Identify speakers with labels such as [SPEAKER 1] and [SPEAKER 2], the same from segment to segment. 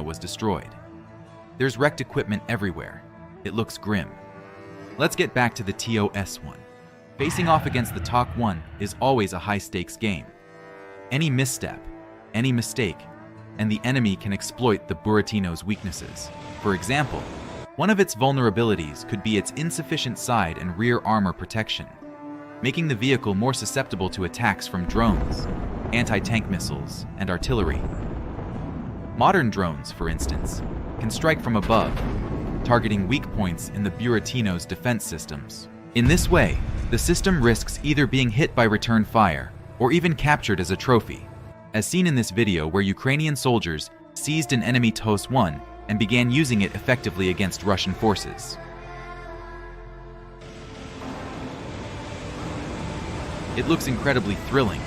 [SPEAKER 1] was destroyed. There's wrecked equipment everywhere. It looks grim. Let's get back to the TOS-1. Facing off against the TOS-1 is always a high-stakes game. Any misstep, any mistake, and the enemy can exploit the Buratino's weaknesses. For example, one of its vulnerabilities could be its insufficient side and rear armor protection, making the vehicle more susceptible to attacks from drones, anti-tank missiles, and artillery. Modern drones, for instance, can strike from above, targeting weak points in the Buratino's defense systems. In this way, the system risks either being hit by return fire or even captured as a trophy, as seen in this video where Ukrainian soldiers seized an enemy TOS-1 and began using it effectively against Russian forces. It looks incredibly thrilling.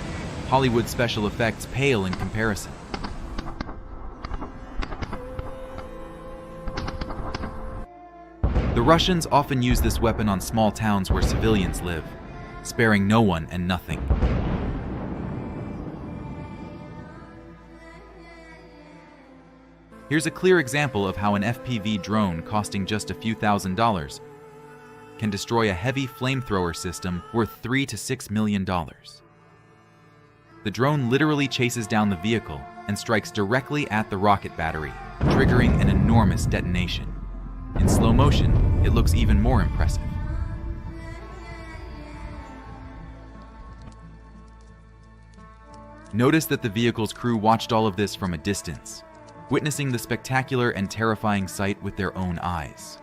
[SPEAKER 1] Hollywood special effects pale in comparison. The Russians often use this weapon on small towns where civilians live, sparing no one and nothing. Here's a clear example of how an FPV drone costing just a few $1,000s can destroy a heavy flamethrower system worth $3 to $6 million. The drone literally chases down the vehicle and strikes directly at the rocket battery, triggering an enormous detonation. In slow motion, it looks even more impressive. Notice that the vehicle's crew watched all of this from a distance, witnessing the spectacular and terrifying sight with their own eyes.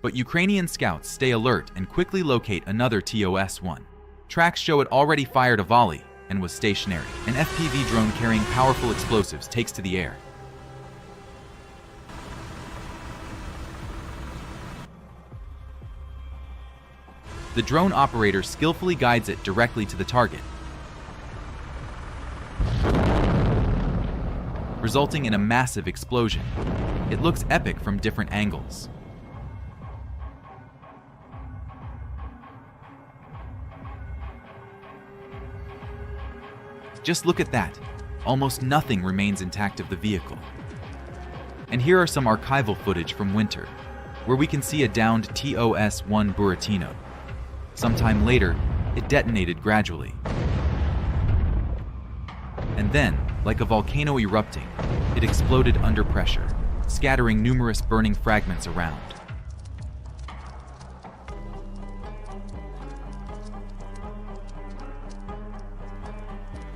[SPEAKER 1] But Ukrainian scouts stay alert and quickly locate another TOS-1. Tracks show it already fired a volley and was stationary. An FPV drone carrying powerful explosives takes to the air. The drone operator skillfully guides it directly to the target, resulting in a massive explosion. It looks epic from different angles. Just look at that. Almost nothing remains intact of the vehicle. And here are some archival footage from winter, where we can see a downed TOS-1 Buratino. Sometime later, it detonated gradually. And then, like a volcano erupting, it exploded under pressure, scattering numerous burning fragments around.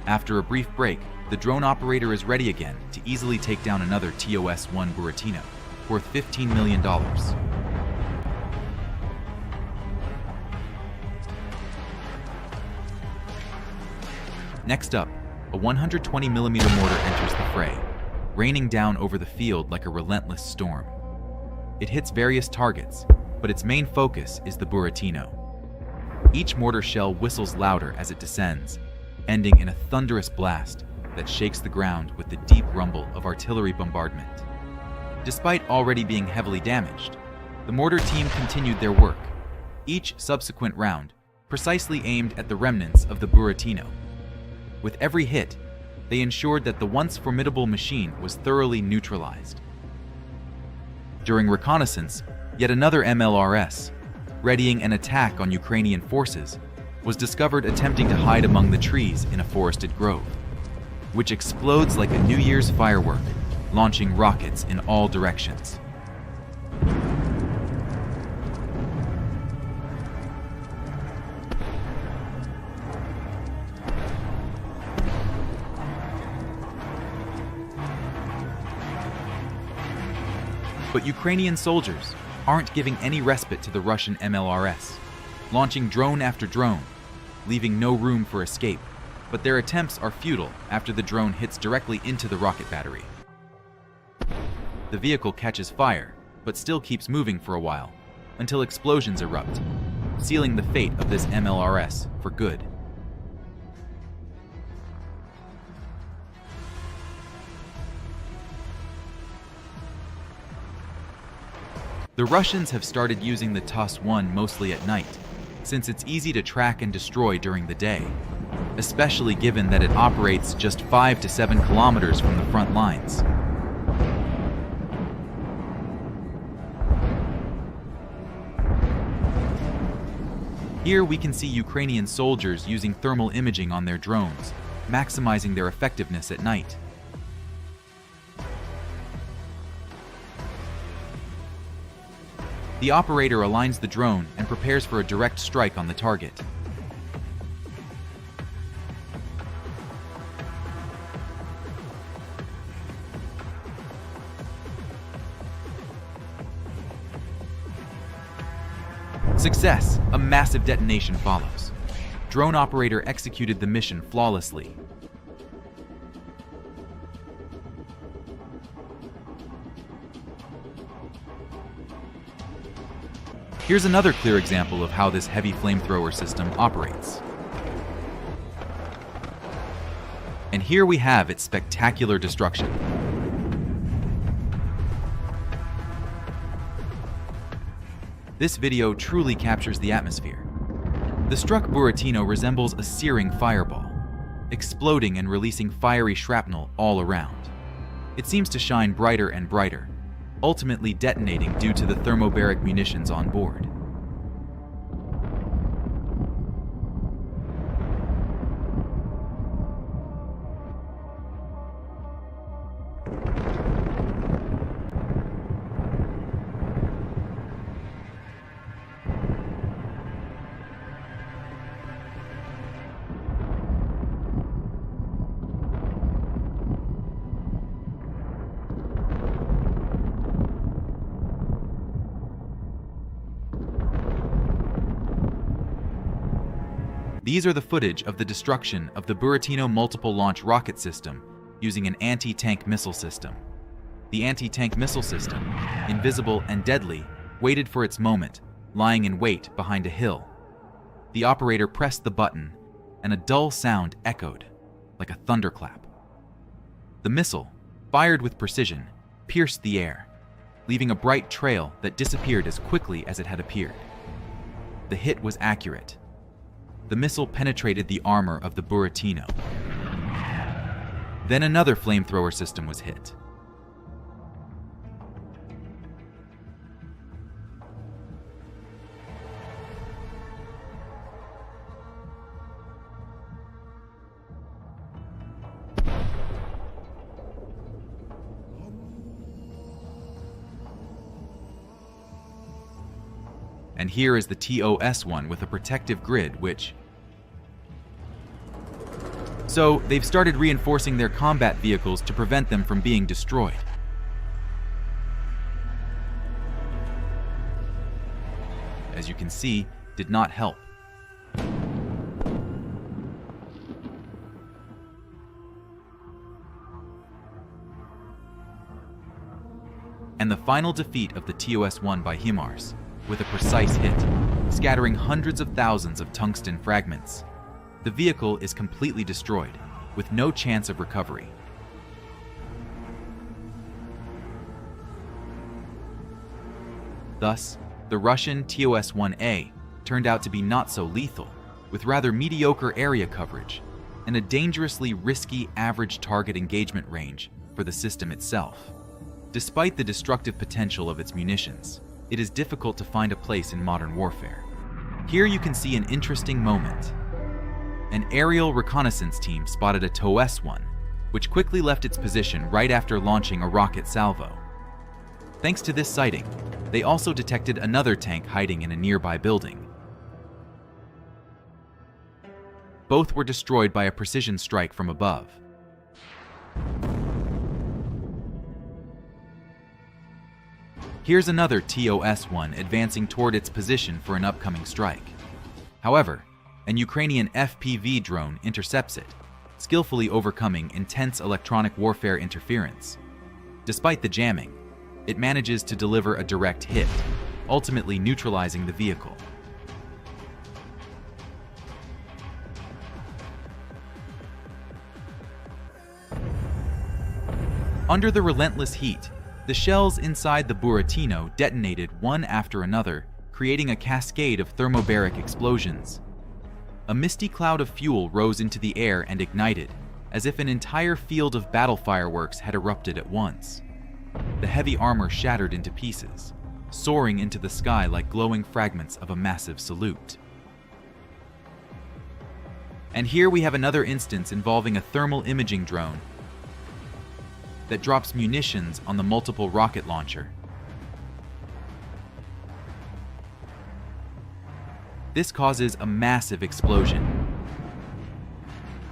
[SPEAKER 1] After a brief break, the drone operator is ready again to easily take down another TOS-1 Buratino, worth $15 million. Next up, a 120mm mortar enters the fray, raining down over the field like a relentless storm. It hits various targets, but its main focus is the Buratino. Each mortar shell whistles louder as it descends, ending in a thunderous blast that shakes the ground with the deep rumble of artillery bombardment. Despite already being heavily damaged, the mortar team continued their work, each subsequent round precisely aimed at the remnants of the Buratino. With every hit, they ensured that the once formidable machine was thoroughly neutralized. During reconnaissance, yet another MLRS, readying an attack on Ukrainian forces, was discovered attempting to hide among the trees in a forested grove, which explodes like a New Year's firework, launching rockets in all directions. But Ukrainian soldiers aren't giving any respite to the Russian MLRS, launching drone after drone, leaving no room for escape. But their attempts are futile after the drone hits directly into the rocket battery. The vehicle catches fire, but still keeps moving for a while, until explosions erupt, sealing the fate of this MLRS for good. The Russians have started using the TOS-1 mostly at night, since it's easy to track and destroy during the day. especially given that it operates just 5 to 7 kilometers from the front lines. Here we can see Ukrainian soldiers using thermal imaging on their drones, maximizing their effectiveness at night. The operator aligns the drone and prepares for a direct strike on the target. Success! A massive detonation follows. Drone operator executed the mission flawlessly. Here's another clear example of how this heavy flamethrower system operates. And here we have its spectacular destruction. This video truly captures the atmosphere. The struck Buratino resembles a searing fireball, exploding and releasing fiery shrapnel all around. It seems to shine brighter and brighter, ultimately detonating due to the thermobaric munitions on board. These are the footage of the destruction of the Buratino multiple launch rocket system using an anti-tank missile system. The anti-tank missile system, invisible and deadly, waited for its moment, lying in wait behind a hill. The operator pressed the button, and a dull sound echoed, like a thunderclap. The missile, fired with precision, pierced the air, leaving a bright trail that disappeared as quickly as it had appeared. The hit was accurate. The missile penetrated the armor of the Buratino. Then another flamethrower system was hit. And here is the TOS-1 with a protective grid, which... So, they've started reinforcing their combat vehicles to prevent them from being destroyed. As you can see, did not help. And the final defeat of the TOS-1 by HIMARS, with a precise hit, scattering hundreds of thousands of tungsten fragments. The vehicle is completely destroyed, with no chance of recovery. Thus, the Russian TOS-1A turned out to be not so lethal, with rather mediocre area coverage and a dangerously risky average target engagement range for the system itself. Despite the destructive potential of its munitions, it is difficult to find a place in modern warfare. Here you can see an interesting moment. An aerial reconnaissance team spotted a TOS-1, which quickly left its position right after launching a rocket salvo. Thanks to this sighting, they also detected another tank hiding in a nearby building. Both were destroyed by a precision strike from above. Here's another TOS-1 advancing toward its position for an upcoming strike. However, an Ukrainian FPV-drone intercepts it, skillfully overcoming intense electronic warfare interference. Despite the jamming, it manages to deliver a direct hit, ultimately neutralizing the vehicle. Under the relentless heat, the shells inside the Buratino detonated one after another, creating a cascade of thermobaric explosions. A misty cloud of fuel rose into the air and ignited, as if an entire field of battle fireworks had erupted at once. The heavy armor shattered into pieces, soaring into the sky like glowing fragments of a massive salute. And here we have another instance involving a thermal imaging drone that drops munitions on the multiple rocket launcher. This causes a massive explosion.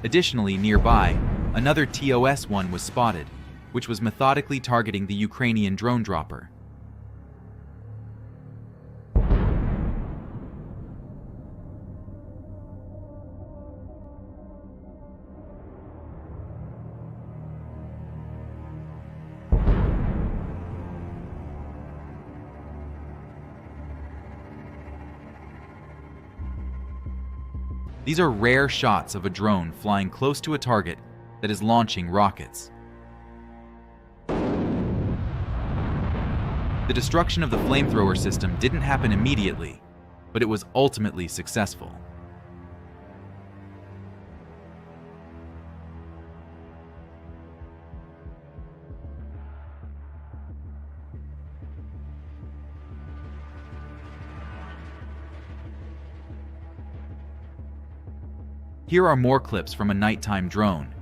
[SPEAKER 1] Additionally, nearby, another TOS-1 was spotted, which was methodically targeting the Ukrainian drone dropper. These are rare shots of a drone flying close to a target that is launching rockets. The destruction of the flamethrower system didn't happen immediately, but it was ultimately successful. Here are more clips from a nighttime drone.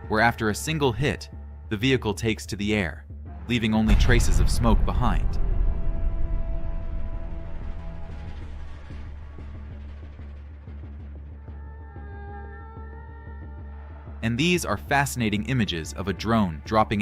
[SPEAKER 1] Where after a single hit, the vehicle takes to the air, leaving only traces of smoke behind. And these are fascinating images of a drone dropping an